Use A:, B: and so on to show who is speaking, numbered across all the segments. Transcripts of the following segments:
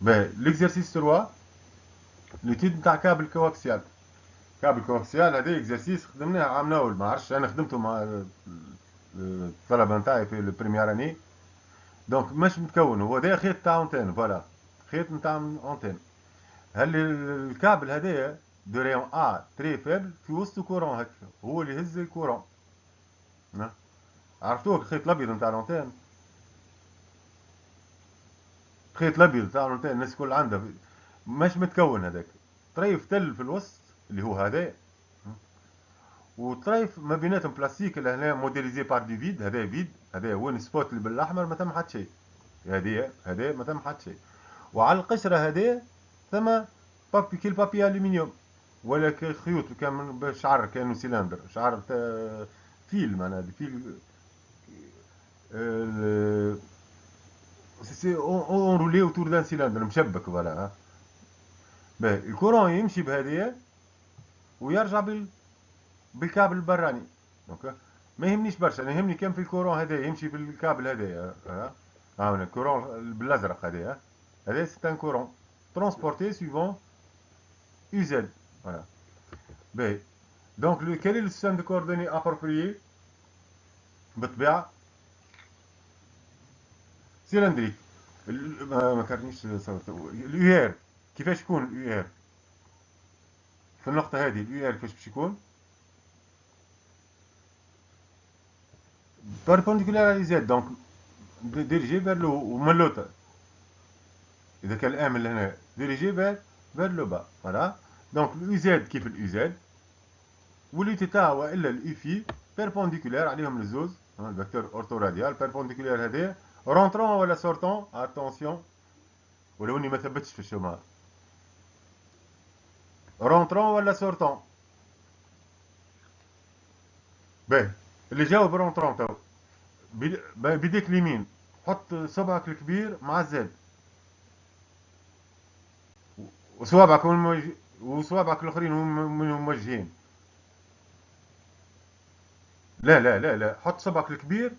A: l'exercice 3 l'étude نتاع كابل كواكسيال. كابل كواكسيال هذا اكزرسيس خدمناه عام اول، ما عرفتش انا خدمته مع الطلبه نتاعي في البريمير اني. دونك مش متكون، هو ده خيط تاع اونتين، فوالا خيط نتاع اونتين. هل الكابل هذايا دو ريون ا تري فيبل في وسط كورون هكا، هو اللي يهز الكورون. عرفتوه الخيط الابيض نتاع الانتين؟ الخيط الابيض نتاع الانتين الناس الكل عندها مش متكون هذاك، طريف تل في الوسط اللي هو هذا، وطريف ما بيناتهم بلاستيك اللي هنا موديليزي بار دي فيد. هذا فيد، هذا وين سبوت اللي بالاحمر ما تم حد شيء، هذا ما تم حد شيء. وعلى القشره هذا ثم بابي كيل بابي الومنيوم ولا خيوط كان شعر كانه سيلندر، شعر فيل معناها فيل سي اون رولي اوتور دان سيلندر مشبك فوالا. باهي الكورون يمشي بهذه ويرجع بالكابل البراني. دونك ما يهمنيش برشا، انا يهمني كان في الكورون هذا يمشي بالكابل هذايا. ها هنا الكورون بالازرق هذايا، هذا سي ان كورون ترونسبورتي سويفون يو زد. فوالا باهي. دونك كال est le système de coordonnées approprié؟ بالطبيعه سيلندريك. ما كرنيش صوت اليو ار. كيفاش يكون اليو ار في النقطه هذه؟ اليو ار كيفاش باش يكون؟ perpendiculaire à Z، donc dirigé vers le haut ومن l'autre. إذا كان الآن من هنا dirigé vers le bas. voilà. donc اليو زد كيف اليو زد، واليو تيتا والا اليو في perpendiculaire عليهم الزوز. الفيكتور اورتو راديال perpendiculaire هذا رونترون ولا سورتون. اتونسيون ولو اني ما ثبتش في الشمال، رونترون ولا سورتون. باهي اللي جاوب رونترون تو بيديك اليمين حط صبعك الكبير مع الزد، وصوابعك وصوابعك الاخرين موجهين. لا لا لا لا، حط صبعك الكبير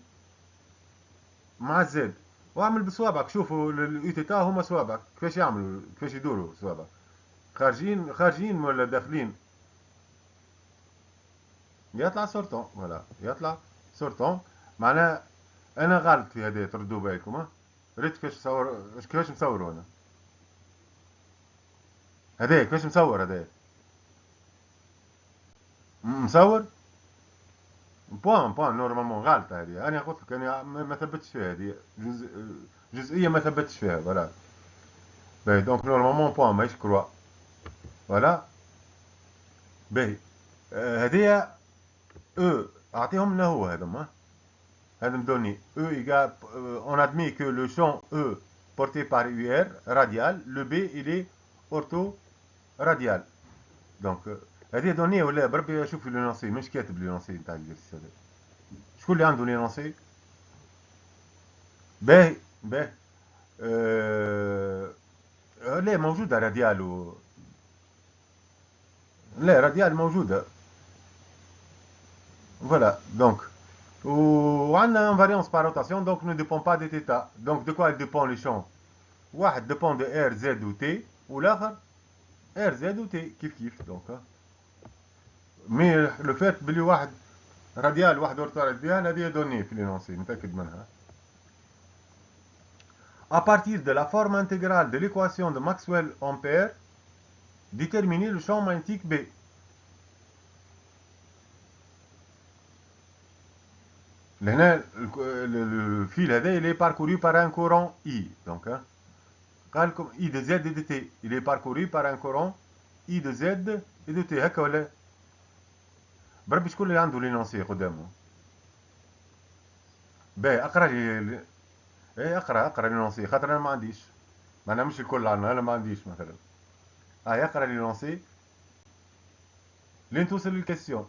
A: مع الزد واعمل بصوابعك. شوفوا الايتيتا هما صوابعك كيفاش يعملوا، كيفاش يدوروا صوابعك، خارجين ولا داخلين. يطلع سورتون. فوالا يطلع سورتون. معناها انا غلط في هذا، تردوا بالكم. ريت كيفاش مصور انا هذا، كيفاش مصور هذا مصور بوان نورمالمون غالطة هذه. انا قلت لك انا ما ثبتش فيها هذه جزئية ما ثبتش فيها. فوالا باهي. دونك نورمالمون بوان ماهيش كروا. فوالا باهي. هذيا او اعطيهم لنا هو هذم. هذم دوني او ايغال on admet que le champ E porté par UR radial, le B il est ortho radial. دونك هذه دوني ولا بربي اشوف لي نونسي، مش كاتب لي نونسي نتاع الجلسة هذا. شكون اللي عنده لي نونسي؟ باهي باهي. لا موجودة راديال لا راديال موجودة. فوالا دونك وعندنا انفاريونس بار روتاسيون دونك ne dépend pas des θ. دونك de quoi il dépend les champs؟ واحد dépend de R Z و T والاخر R Z و T كيف دونك. مي لو فات بلي واحد راديال واحد اورتو راديال هذه دوني في لينونسي متاكد منها. À partir de la forme intégrale de l'équation de Maxwell-Ampère, déterminer le champ magnétique B. لهنا الفيل هذا il est parcouru par un courant I. donc قال لكم I de Z et de T il est parcouru par un courant I de Z et de T. هكا ولا بربي شكون اللي عنده لينونسي قدامه؟ باهي اقرا لي. ايه اقرا لينونسي خاطر انا ما عنديش، معناها مش الكل عندنا، انا ما عنديش مثلا. اقرا لينونسي لين توصل للكاستيون.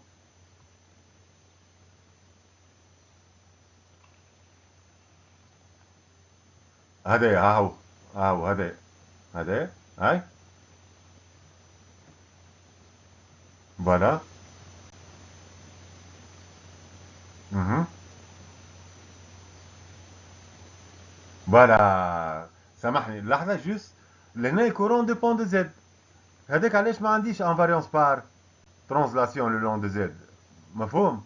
A: هذا هاو هذا هاي فوالا. فوالا سامحني لحظة جوست. لهنا الكورون ديبون دو زد. هذاك علاش ما عنديش انفاريونس بار ترانزلاسيون لو لون دو زد. مفهوم؟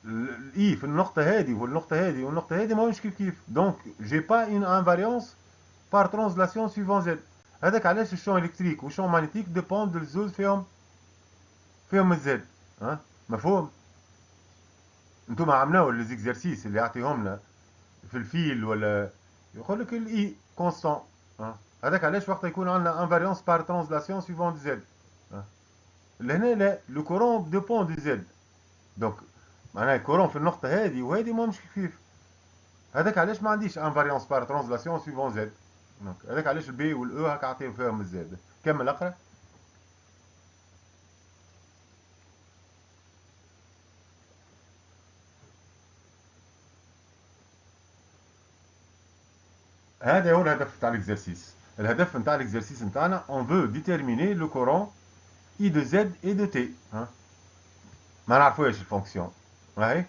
A: الاي في النقطة هذه والنقطة هذه والنقطة هذه ماهوش كيف كيف. دونك جي با اون انفاريونس بار ترانزلاسيون سويفون زد. هذاك علاش الشون الكتريك والشون ماغنيتيك ديبوند الزوز فيهم الزد. ها مفهوم؟ انتم عملوا لي زيكزارسيس اللي يعطيهم لنا في الفيل ولا يقول لك الاي كونستون. هذاك علاش وقت يكون عندنا انفاريونس بار ترانزلاسيون سويفون زد. لهنا لا، لو كورون ديبون دو زد. دونك معناها الكورون في النقطة هذه وهذه ما مش كيف. هذاك علاش ما عنديش انفاريونس بار ترانزلاسيون سويفون زد. دونك هذاك علاش البي والاو هكا عطيهم فيهم الزد. كمل اقرا. هذا هو الهدف تاع الاكزرسيس. الهدف نتاع الاكزرسيس نتاعنا اون فو ديتيرميني لو كورون اي دو زد اي دو تي. ما نعرفوش الفونكسيون. هاي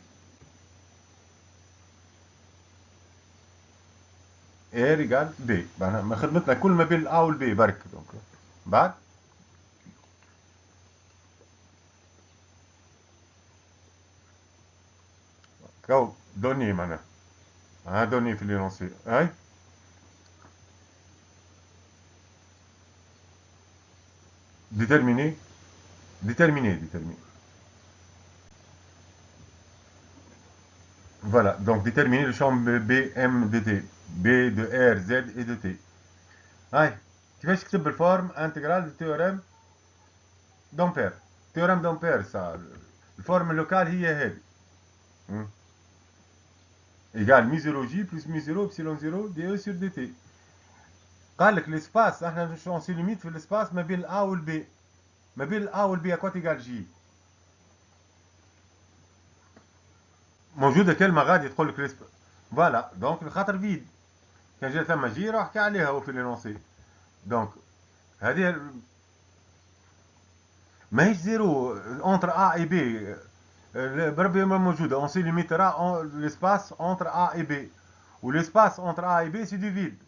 A: اير ايجال بي. ما خدمتنا كل ما بين الا والبي برك. دونك بعد كاو دوني معناها. دوني في لينونسي. هاي déterminer déterminer. Voilà, donc déterminer le champ BM de T, B de R, Z et de T. هاي كيفاش تكتب بالفورم انتجرال دو تيوريم دامبير. تيوريم دامبير صار الفورم اللوكال هي هذه. ايجال مي 0 جي بلس مي 0 ابسيلون 0 دي او سور دي تي. قال لك الاسباس احنا شو نسي ليميت في الاسباس ما بين الا والبي. ما بين الا والبي اكوات ايجال جي. موجوده كلمه غادي تقول لك الاسباس. فوالا دونك خاطر فيد كان جا ثم جي راح حكى عليها هو في لينونسي. دونك هذه ماهيش زيرو اونتر ا اي بي. بربي ما موجوده. اون سي ليميترا ليسباس اونتر ا اي بي. وليسباس اونتر ا اي بي سي دو فيد.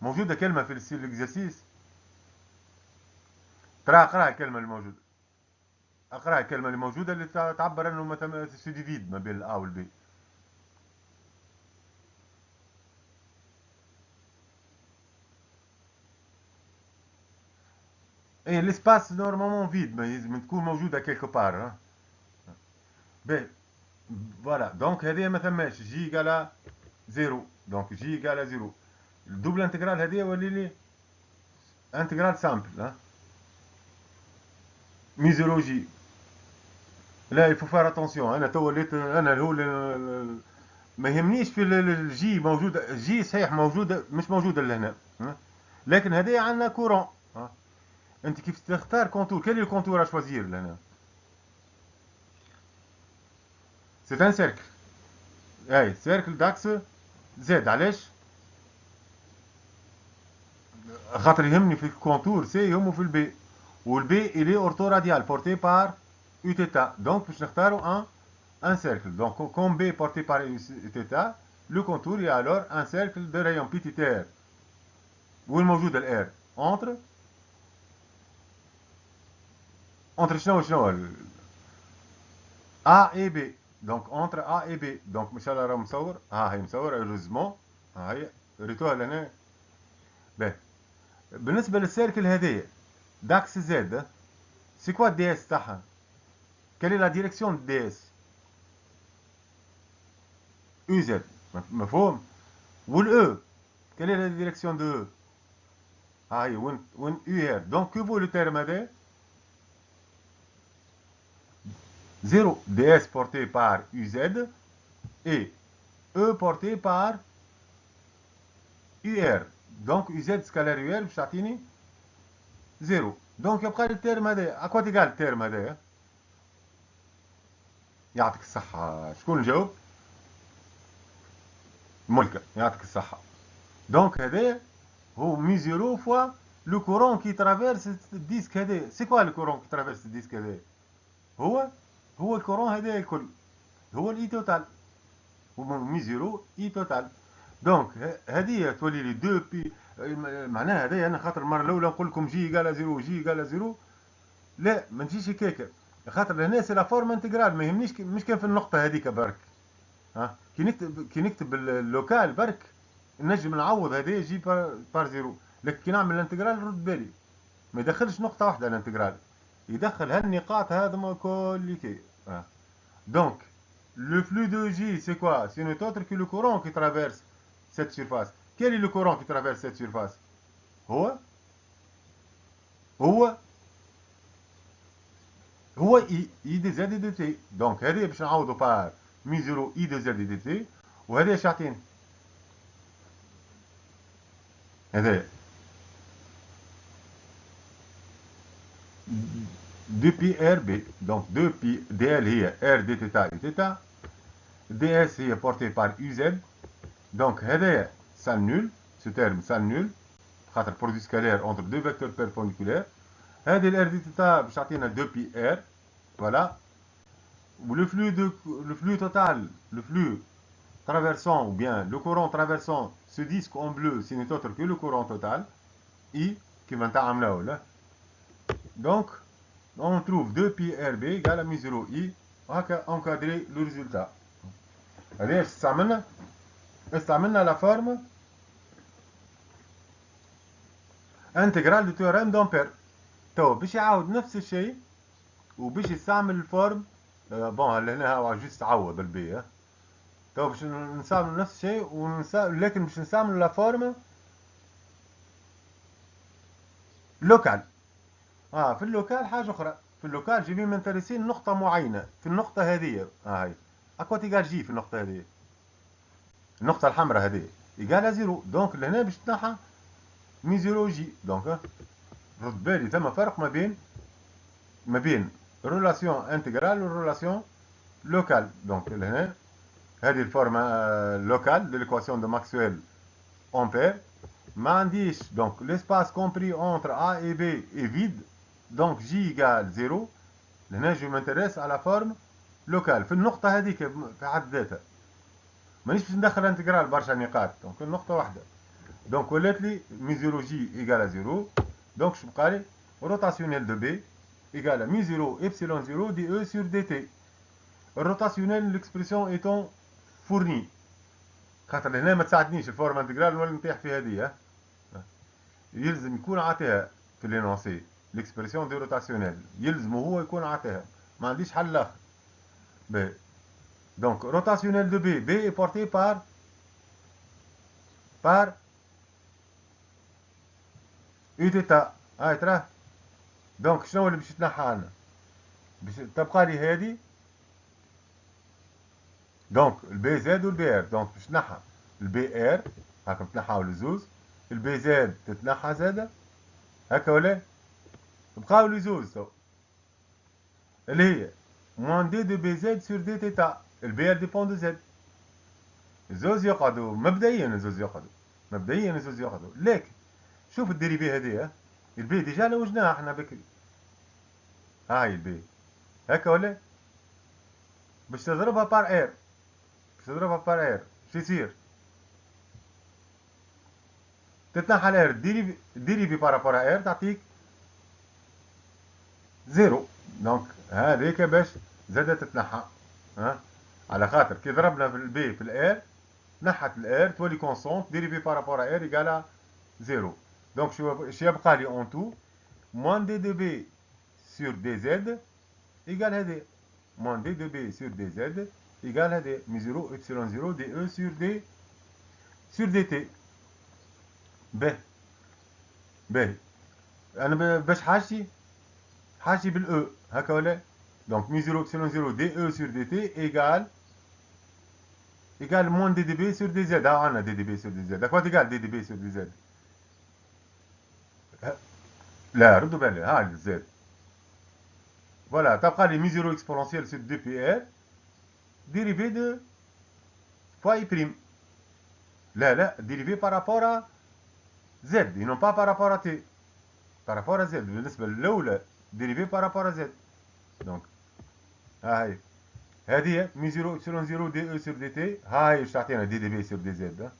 A: موجوده كلمه في الاكزرسيس. ترى اقرا الكلمه الموجوده. اقرا الكلمه الموجوده اللي تعبر انه مثلا سي دو فيد ما بين الا والبي. اي ليسباس نورمالمون فيد ما لازم تكون موجوده كيلكو بار. باهي فوالا دونك هذه ما ثماش جي ايكالا زيرو. دونك جي ايكالا زيرو. الدوبل انتجرال هذه ولي لي انتجرال سامبل. مي زيرو جي. لا يفو فار اتونسيون. انا تو وليت انا هو ما يهمنيش في الجي موجوده. جي صحيح موجوده مش موجوده لهنا. لكن هذه عندنا كورون. انت كيف تختار كونتور؟ كل الكونتور ا شوازير لهنا. سي ان سيركل. اي سيركل داكس زد. علاش؟ خاطر يهمني في الكونتور سي يهمو في البي. والبي الي اورتو راديال بورتي بار يو تيتا. دونك باش نختارو un cercle. Donc, comme B est porté par θ, le contour est alors un cercle de rayon petit r. Où est موجود ال R? entre شنو وشنو؟ A et B. Donc, entre A et B. Donc, مش هلا راه مصور. هي مصور هeureusement. هي ريتوها لهنا. باهي. بالنسبة للسيركل هذايا داكس زد سي كوا دي اس تاعها؟ Quelle est la direction de DS? UZ. مفهوم؟ والE quelle est la direction de E? هاي وين UR. donc que vaut le terme هذا؟ 0 DS porté par UZ et E porté par UR. donc UZ scalaire UR باش تعطيني 0. donc يبقى لي الترم هذا. اكوا تيقال الترم هذا؟ يعطيك الصحة. شكون جاوب؟ ملكة. يعطيك الصحة. دونك هذا هو مي زيرو فوا لو كورون كي ترافيرس الديسك هذا. سي كوا لو كورون كي ترافيرس الديسك هذا؟ هو الكورون هذا الكل. هو الاي توتال. هو مي زيرو اي توتال. دونك هذه تولي لي 2 بي معناها هذايا انا خاطر المره الاولى نقول لكم جي ايكال زيرو جي ايكال زيرو، لا ما تجيش هكاك، خاطر لهنا سي لا فورم انتجرال، ما يهمنيش مش كان في النقطه هذيك برك. ها كي نكتب اللوكال برك نجم نعوض هذا يجي بار زيرو، لكن كي نعمل الانتجرال رد بالي ما يدخلش نقطه واحده الانتجرال، يدخل هالنقاط هذوما الكل كي. Donc, le flux de J, c'est quoi? C'est n'est autre que le courant qui traverse cette surface. Quel est le courant qui traverse cette surface? هو هو هو I de Z de T. Donc, هذه باش نعوضوا بار مي زيرو I de Z de T، وهذا ايش يعطيني؟ هذا 2 pi RB. Donc 2 pi dl هي R d θ u θ، ds هي portée par uz. Donc هذا s'annule، ce terme s'annule خاطر produit scalaire entre deux vecteurs perpendiculaires. هذه الار دي θ باش تعطينا 2 pi r. Voilà. Le flux total, le flux traversant, ou bien le courant traversant ce disque en bleu, ce n'est autre que le courant total, I, qui va نتعاملوا là. Donc, on trouve 2 pi rb égale à mu0 I, وهكا encadrer le résultat. هذه استعملنا la forme intégrale du théorème d'Ampère. تو باش يعاود نفس الشيء وباش يستعمل الفورم بون هنا هو جوست عوض البي. تو باش نستعمل نفس الشيء لكن باش نستعمل لا فورم لوكال. في اللوكال حاجه اخرى، في اللوكال جيبي مانتريسين نقطه معينه، في النقطه هذه هاي اكوا تيجال جي، في النقطه هذه النقطه الحمراء هذه ايجال زيرو. دونك لهنا باش تنحى مي زيرو جي. دونك رد بالي ثم فرق ما بين ريلاسيون انتجرال وريلاسيون لوكال. دونك لهنا هذه الفورمه لوكال de l'équation de Maxwell Ampère. ما عنديش donc l'espace compris entre A et B est vide, donc J égale 0. لهنا je m'intéresse à la forme locale في النقطة هذيك في حد ذاتها، مانيش باش ندخل انتجرال برشا نقاط، دونك النقطة واحدة. دونك ولات لي مي 0 جي ايكال 0. دونك شو بقى لي؟ روتاسيونيل دو بي ايكال à مي 0 epsilon 0 دي E sur dt. الروتاسيونيل l'expression étant fournie، خاطر لهنا ما تساعدنيش الفورم انتجرال ولا نطيح في هذه. يلزم يكون عطاها في لينونسي l'expression دو روتاسيونيل، يلزم هو يكون عطاها، ما عنديش حل اخر. ب donc rotationnel de B est porté par U θ. هاي تراه. دونك شنو اللي باش يتنحى عنا؟ باش تبقى لي هذه دونك البي زاد والبي ار. دونك باش تنحى البي ار هاكا تنحاو لزوز، البي زاد تتنحى زاده هاكا ولا بقاو لي زوز تو اللي هي موان دي دو بي زاد سور دي تيتا. البي ار ديبون دو زاد. الزوز يقعدوا مبدئيا، الزوز يقعدوا لكن شوف الديريفي هذه، البي ديجا لوجناها احنا بكري. هاي البي هاكا ولا باش تضربها بار ار شو يصير؟ تتنحى الار ديريفي بارابور ار تعطيك زيرو. دونك هذيك باش زادت تتنحى. على خاطر كي ضربنا في البي في الار نحت الار تولي كونستونت ديريفي بارابور ار ايكال زيرو. دونك شو يبقى لي اون تو موان دي دو بي سور دي زد ايكال هذه موان دي دو بي سور دي زد ايكال هذه مي 0 epsilon 0 دي او سور دي تي. باهي انا باش حاجتي بالاو هكا ولا. دونك مي 0 epsilon 0 دي او سور دي تي ايكال موان دي دي بي سور دي زد. ها عندنا دي دي بي سور دي زد، هكا ايكال دي دي بي سور دي زد. لا ردوا بالي ها زد. فوالا تبقى لي مي 0 اكسبونونسيال سور 2 بي ار dérivé de fois I prime. لا dérivé par rapport à Z et non pas par rapport à T. par rapport à Z بالنسبة للأولى dérivé par rapport à Z. donc هاي هذه مي 0 epsilon 0 دي او سور دي تي. هاي واش تعطينا دي دي بي سور دي زد.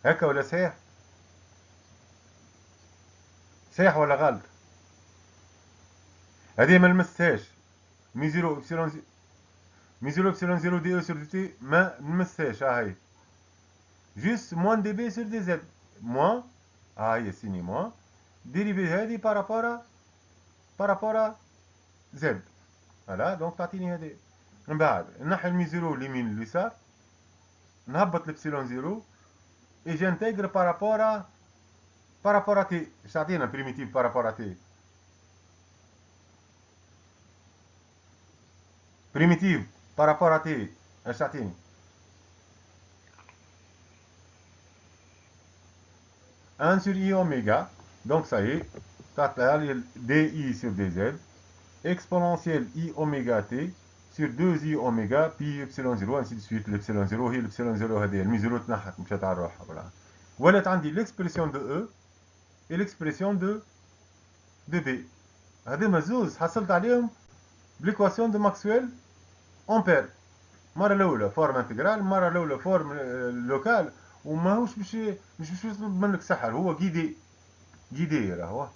A: هكا ولا صحيح؟ صحيح ولا غلط؟ هذه ما لمستهاش. مي 0 إبسيلون مي 0 إبسيلون 0 دي أو سور دي تي ما نمسهاش. هاي جوست موان دي بي سور دي زد موان. هاي سيني موان ديريفي هذه بارابورا زد. فوالا دونك تعطيني هذه. من بعد نحي المي 0 اليمين اليسار، نهبط الإبسيلون 0 et j'intègre par rapport à t. اش تعطينا بريميتيف par rapport à t. بريميتيف par rapport à t اش تعطيني؟ un sur i oméga. Donc ça y est, تعطيها لي di sur dz exponentielle i oméga t sur 2i oméga pi epsilon 0 ainsi de suite. l'epsilon 0 هي l'epsilon 0 هذه المي 0 تنحت مشات على روحها. فوالا ولات عندي l'expression de e et l'expression de b. هذوما زوز حصلت عليهم بليكواسيون دو ماكسويل امبير. المره الاولى فورم انتجرال، المره الاولى فورم لوكال. وماهوش مش يطلب منك سحر، هو جيدي راهو.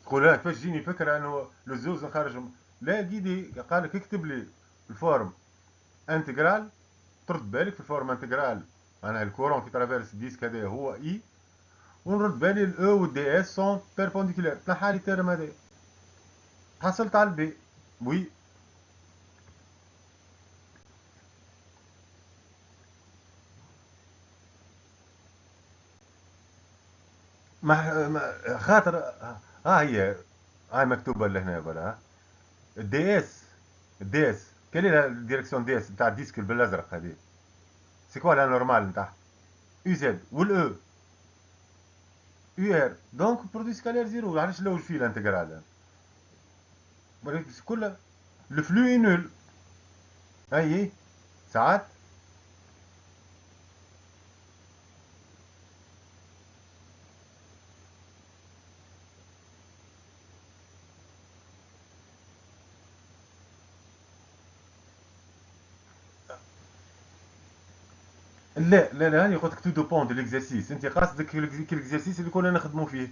A: تقول كيفاش تجيني فكره انه الزوز نخرجهم؟ لا، جيدي قال لك اكتب لي الفورم انتجرال. ترد بالك في الفورم انتجرال معناها الكورون في ترافيرس ديسك هذا هو اي، ونرد بالي الاو والدي اس سون بيربونديكولار. تنحى لي الترم هذا، حصلت على البي. وي خاطر ها هي هاي مكتوبه لهنا ولا الدي اس كاين لها الديريكسيون دي اس نتاع الديسك بالازرق هذه. سي كوا لا نورمال نتاع يو زد والاو يو ار. دونك برودوي سكالير زيرو. علاش لوج فيه الانتجرال؟ كلها الفلو اي نول. اي ساعات لا هاني قلت لك تو دوبون دو ليكزارسيس. انت قاصدك ليكزارسيس اللي كنا نخدموا فيه.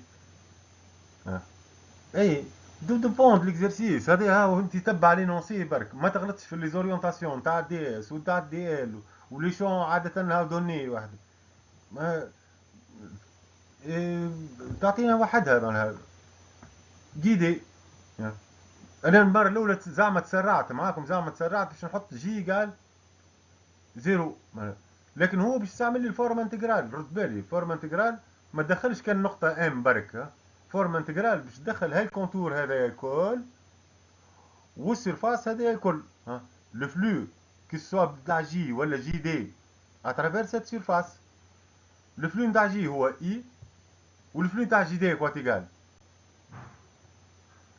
A: اي دو دوبون دو ليكزارسيس هذا. ها انت تبع لي نونسي برك، ما تغلطش في لي زوريونتاسيون تاع دي اس وتاع دي ال ولي شون عاده هاو دوني واحد. ما تعطينا وحدها معناها جيدي. انا المره الاولى زعما تسرعت معاكم، زعما تسرعت باش نحط جي قال زيرو. لكن هو باش يستعمل لي الفورم انتجرال. رد بالي فورم انتجرال ما تدخلش كان نقطه ام برك. فورم انتجرال باش تدخل هاي الكونتور هذا الكل والسيرفاس هذا الكل. لو فلو كي سوا بتاع جي ولا جي دي اترافير سيت سيرفاس. لو فلو نتاع جي هو اي والفلو نتاع جي دي كواتيغال.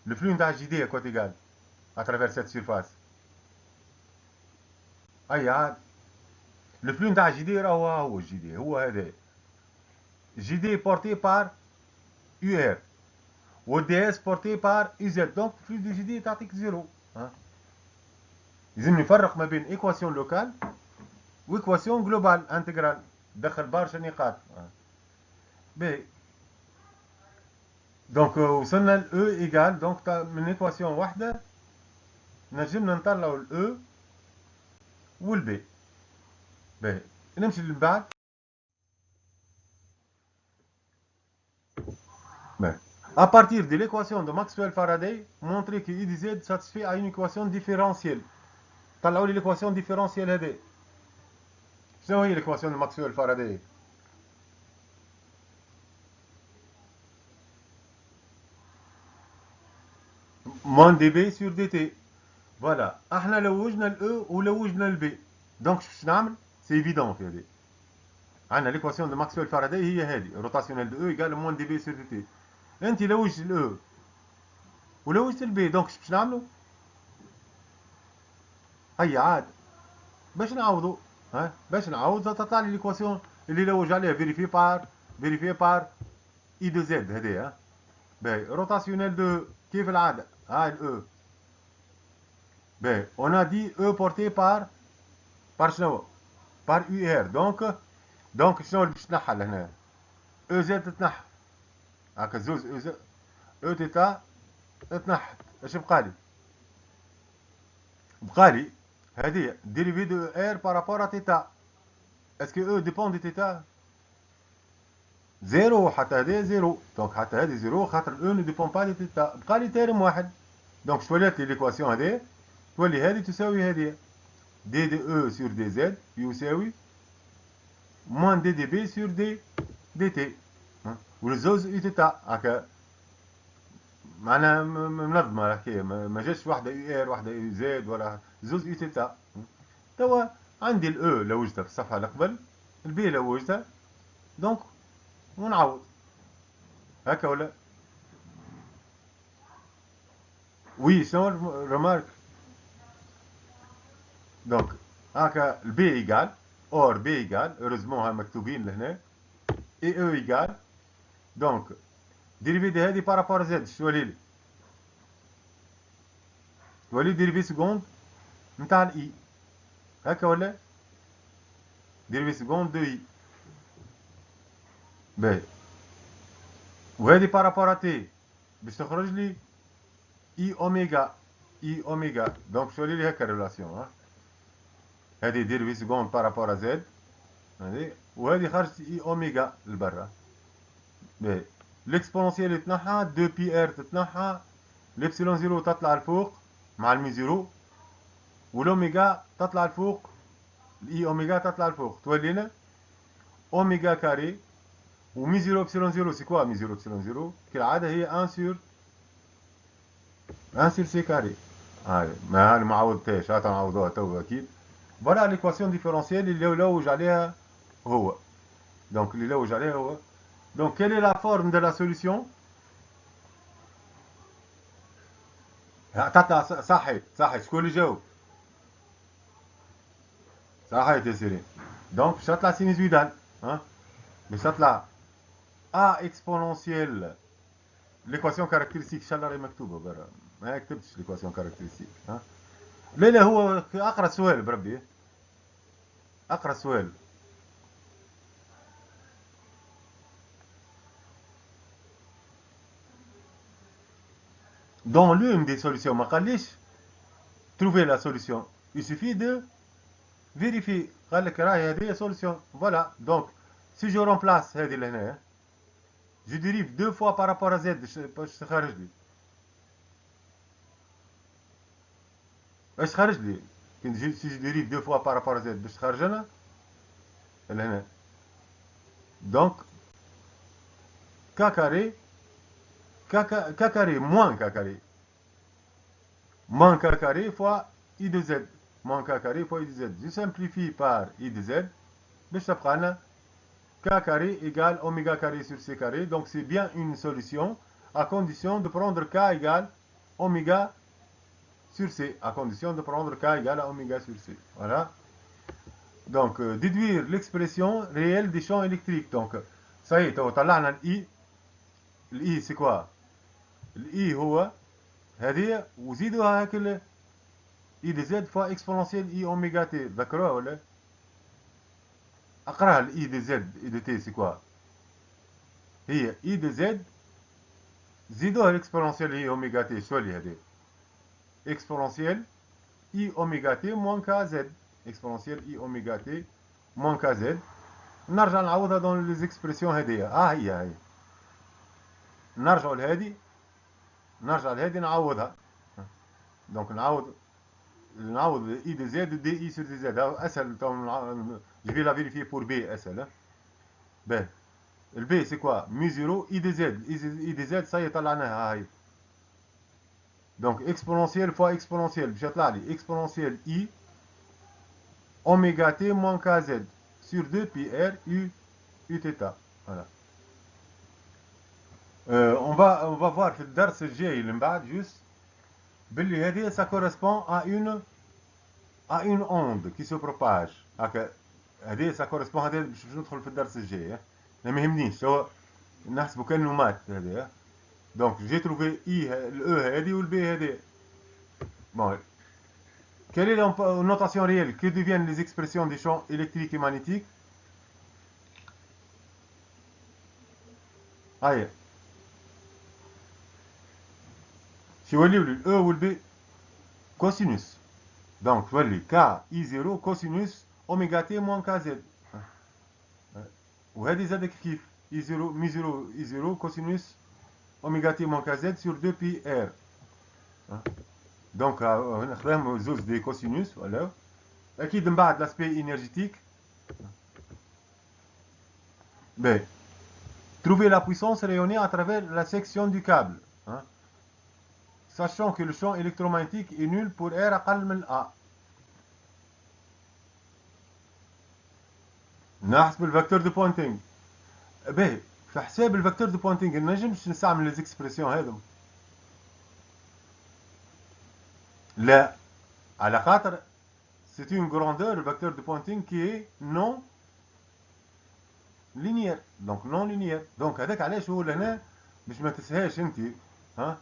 A: لو فلو نتاع جي دي كواتيغال اترافير سيت سيرفاس. اي عاد لو فلو نتاع جي دي راهو هو جي دي هو هذا. جي دي بورتي بار يو ار والدي اس بورتي بار اي زد. دونك فلو دي جي دي تعطيك زيرو. لازم نفرق ما بين ايكواسيون لوكال وايكواسيون جلوبال انتجرال. دخل برشا نقاط. باهي دونك وصلنا ل او ايكال. دونك من ايكواسيون واحده نجمنا نطلعوا الاو والبي. باهي نمشي اللي بعد. باهي à partir de l'équation de Maxwell-Faraday montrer que I de Z satisfait à une équation différentielle. طلعوا لي l'équation différentielle هذه. شنو هي l'équation de Maxwell-Faraday؟ moins dB sur dt. فوالا احنا لوجنا الاو ولوجنا البي. دونك باش نعمل سي ايفيدون في هذه. عندنا ليكواسيون دو ماكسويل فاراداي هي هذه روتاسيونيل دو او يقال موان دي بي سور دي تي. انت لوجت الاو ولوجت البي. دونك باش نعملوا هيا عاد باش نعوضوا. باش نعوض تطلع لي ليكواسيون اللي لوج عليها فيريفي بار اي دو زد هذه. باهي روتاسيونيل دو كيف العاده. هاي الاو. باهي اون ا دي او بورتي بار شنو؟ بار يو ار. دونك شنو اللي باش تنحى لهنا؟ او زد تتنحى. هكا زوز او تيتا تنحت، اش بقالي؟ بقالي هذه ديريفي دو ار بارابور ا تيتا. اسكو او ديبون دي تيتا؟ زيرو، حتى هذه زيرو، دونك حتى هذه زيرو خاطر او نو ديبون با دي تيتا. بقالي تيرم واحد، دونك شولات لي ليكواسيون هذه تولي هذه تساوي هذه دي دي او سور دي زد يساوي موان دي دي بي سور دي دي تي. والزوز اي تيتا هكا معناها منظمه الحكايه، ما جاتش واحده اي ار واحده اي زد ولا زوز اي تيتا. توا عندي الاو لو وجدتها في الصفحه اللي قبل، البي لو وجدتها، دونك ونعوض هكا ولا وي. شنو الرمارك؟ دونك هكا البي ايجال اور بي ايجال، هوريزمون ها مكتوبين لهنا اي او ايجال، دونك ديريفي دي هادي بارابور زد شو لي؟ تولي ديريفي سكوند نتاع الاي هكا ولا ديريفي سكوند دو اي. باهي، وهذه بارابور تي باش تخرج لي اي اوميغا، اي اوميغا. دونك شو لي هكا الريلاسيون ها، هذه ديريفي سكوند بارابور زد هذه، وهذه خرجت اي اوميغا لبرا. باهي، الاكسبونسيال يتنحى، 2 بي ار تتنحى، الابسيلون زيرو تطلع لفوق مع المي زيرو، والاوميغا تطلع لفوق، الاي اوميغا تطلع لفوق، تولينا اوميغا كاري ومي زيرو ابسيلون زيرو. سي كوا مي زيرو ابسيلون زيرو؟ كالعاده هي 1 سور 1 سور سي كاري. هاي ما هاني ما عوضتهاش، هاتا نعوضوها تو اكيد. فوالا ليكواسيون ديفيرونسيال اللي لوج عليها هو، دونك اللي لوج عليها هو. دونك quelle est la forme de la solution؟ تطلع صحيت صحيت، شكون اللي جاوب؟ صحيت يا سيرين. دونك باش تطلع سينيزويدال، ها باش تطلع ا اكسبونونسيال ليكواسيون كاركتيرستيك. ان شاء الله راهي مكتوبه برا، ما كتبتش ليكواسيون كاركتيرستيك ها. لا لا هو اقرا السؤال بربي، اقرا السؤال. Dans l'une des solutions ما قاليش trouver la solution، il suffit de vérifier. قال لك راهي هذه solution. voilà donc si je remplace هذه لهنا، je dérive deux fois par rapport à z باش تخرج لي، باش تخرج لي si je dérive deux fois par rapport à z باش تخرج لنا لهنا. donc k carré k carré moins k carré moins k carré fois i de z moins k carré fois i de z. Je simplifie par i de z باش تبقى لنا k carré égale oméga carré sur c carré. Donc c'est bien une solution à condition de prendre k égale oméga sur c, à condition de prendre k égale à oméga sur c. Voilà. Donc déduire l'expression réelle des champs électriques. Donc ça y est, طلعنا الاي. الاي c'est quoi؟ الاي هو هذه وزيدوها هاك اي دي زد فوا اكسبوننسيال اي اوميغا تي. ذكروها ولا؟ اقراها. الاي دي زد اي دي تي سي كوا؟ هي اي دي زد زيدوها الاكسبوننسيال اي اوميغا تي. شو اللي هذه؟ اكسبوننسيال اي اوميغا تي موان كا زد، اكسبوننسيال اي اوميغا تي موان كا زد. نرجع نعوضها دون لي زيكسبرسيون هذيا. هي نرجعوا لهذه، نرجع لهذه نعوضها. دونك نعوض اي دي زد دي اي سور دي زد. اسهل. جو في لا فيريفي بور بي اسهل. باهي، البي سي كوا؟ مي زيرو اي دي زد. اي دي زد صاي طلعناها هاي. دونك اكسبوننسيال فوا اكسبوننسيال باش يطلع لي اكسبوننسيال اي اوميغا تي موان كا زد سور 2 بي ار يو يو تيتا. فوالا. on va voir في الدرس الجاي اللي من بعد جوست باللي هذه ça correspond à une onde qui se propage. هكا هذه ça correspond. هذا باش ندخل في الدرس الجاي. ما يهمنيش، هو نحسبه كانه مات هذا. دونك جي تروفي اي الاو هذه والبي هذه. بون quelle est la notation réelle que deviennent les expressions des champs électriques et magnétiques؟ هاي كيوليو لي الاو والبي كوسينوس. دونك تولي كا اي 0 كوسينوس اوميغا تي موان كا زد. وهذه زادك كيف اي 0 مي 0 اي 0 كوسينوس اوميغا تي موان كا زد سور 2 بي ار. دونك نخدم زوز دي كوسينوس ولا اكيد من بعد لاسبي انرجيتيك. B. Trouver la puissance rayonnée à travers la section du câble. Hein? Sachant que le champ électromagnétique est nul pour R أقل من A. نحسب الفاكتور دو بوينتينغ. باهي في حساب الفاكتور دو بوينتينغ نجمش نستعمل ليزيكسبرسيون هذم. لا على خاطر c'est une grandeur le vecteur de pointing qui est non linéaire. donc non linéaire. donc هذاك علاش هو لهنا باش ما تنساهاش انت. ها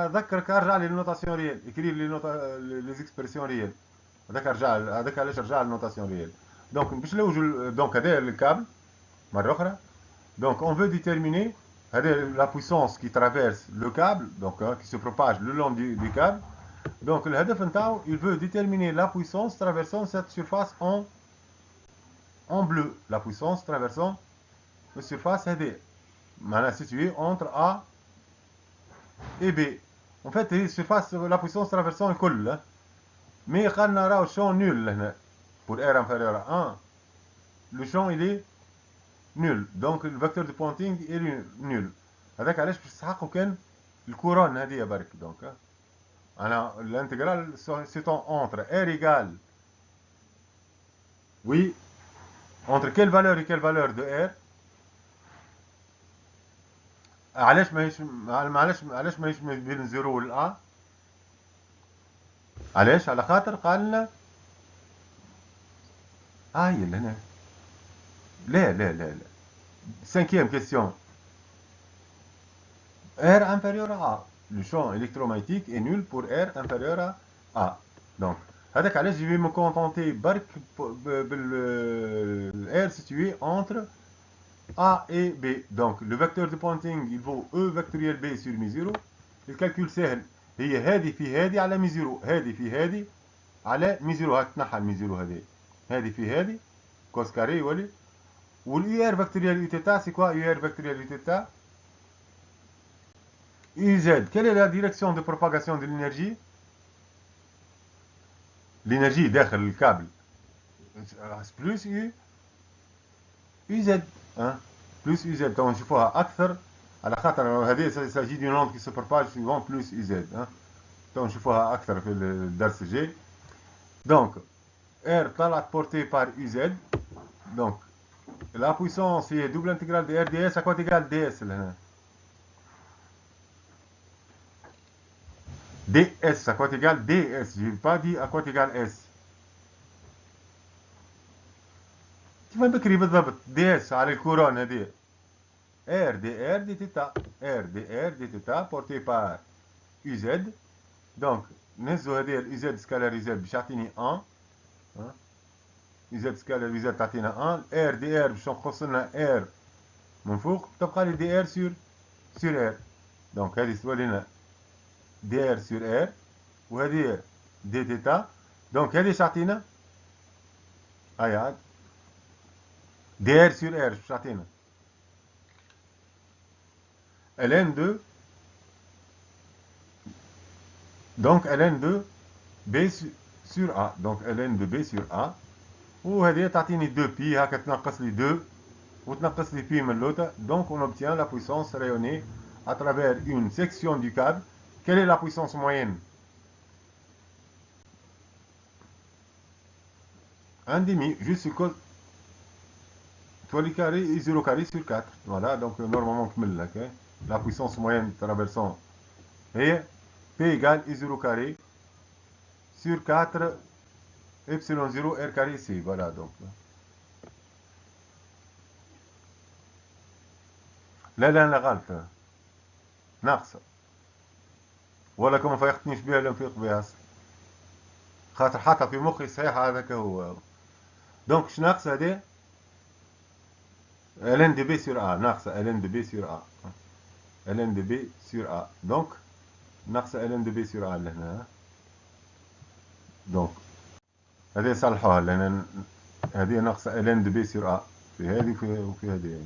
A: ذكرك ارجع لي للنوتاسيون ريال اكري لي ليزيكسبرسيون ريال. هذاك علاش رجع للنوتاسيون ريال. دونك باش نلوجوا دونك هذا الكابل مره اخرى. donc on veut déterminer la puissance qui traverse le câble, donc qui se propage le long du câble. Donc le هدف نتاعو il veut déterminer la puissance traversant cette surface en bleu. La puissance traversant la surface هذه معناها située entre A et B. En fait هي surface la puissance traversant الكل. mais قالنا راهو champ nul هنا pour R inférieur à 1. le champ il est nul. donc le vecteur de pointing est nul. هذاك علاش باش تحققوا كان الكورون هذه برك. donc alors l'intégrale s'étend entre R égale, oui, entre quelle valeur et quelle valeur de R. علاش ماهيش بين 0 وال A. علاش؟ على خاطر قال لنا هي لهنا. لا cinquième question. R inférieur à A. le champ électromagnétique est nul pour R inférieur à A. donc هذاك علاش je vais me contenter برك R situé entre A et B. donc le vecteur de pointing il vaut E vectoriel B sur mi 0. الكالكول سهل. هي هذه في هذه على مي 0. هذه في هذه على مي 0. هاك تنحى المي 0 هذه في هذه كوس كاري يولي. واليو ار فectoriel يو تيتا سي كوا يو ار فectoriel يو تيتا UZ. Quelle est la direction de propagation de l'énergie? l'énergie داخل الكابل plus UZ. plus UZ. تو نشوفوها أكثر على خاطر هذه s'agit d'une onde qui se propage suivant plus UZ. تو نشوفوها أكثر في الدرس الجاي. donc R طلعت portée par UZ. donc la puissance est double intégrale de R ds à quoi égale ds لهنا. ds à quoi égale ds. je n'ai pas dit à quoi égale s. كيف بكري بالضبط ds على الكورون هذه. r dr دي تيتا. r dr دي تيتا porté par uz. donc نهزو هذه uz سكالر uz باش يعطيني 1. uz سكالر uz تعطينا 1. r dr باش نقص لنا r من فوق تبقى لي dr sur r. donc هذه تولي لنا dr sur r وهذه دي تيتا. donc هذه تعطينا هاي عاد dr sur r باش تعطينا ln de donc ln de b sur a. donc ln de b sur a. وهذه تعطيني 2 بي هكا تنقص لي 2 وتنقص لي بي من l'autre. donc on obtient la puissance rayonnée à travers une section du câble. quelle est la puissance moyenne? 1/2 juste sur cause تولي carré et 0 carré sur 4. voilà donc normalement كمل لك. la puissance moyenne traversant est P égale I0 carré sur 4 epsilon 0 R carré C. voilà donc لا غلط ناقصة ولا كما فيقتنيش بها لم فيق بها خاطر حتى في مخي صحيح هذاك هو. دونك اش ناقص هذا ln de b sur a. ناقصة ln de b sur a. ln de b sur a. donc ناقصة ln دو بي سور ا لهنا. دونك هذه صلحوها لان هذه ناقصة ln دو بي سور ا في هذه وفي هذه.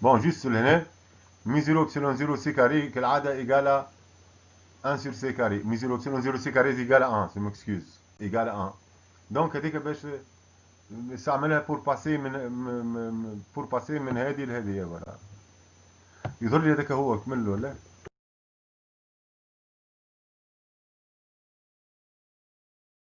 A: بون جوست لهنا مي 0 ابسلون 0 سي كاري كالعادة ايكالا 1 sur c carré. مي 0 ابسلون 0 سي كاري ايكال 1. سي مكسكيوز ايكال 1. دونك هذيك باش نستعملها بور باسي من هذه لهذه. فوالا يظهر لي هذاك هو كمل ولا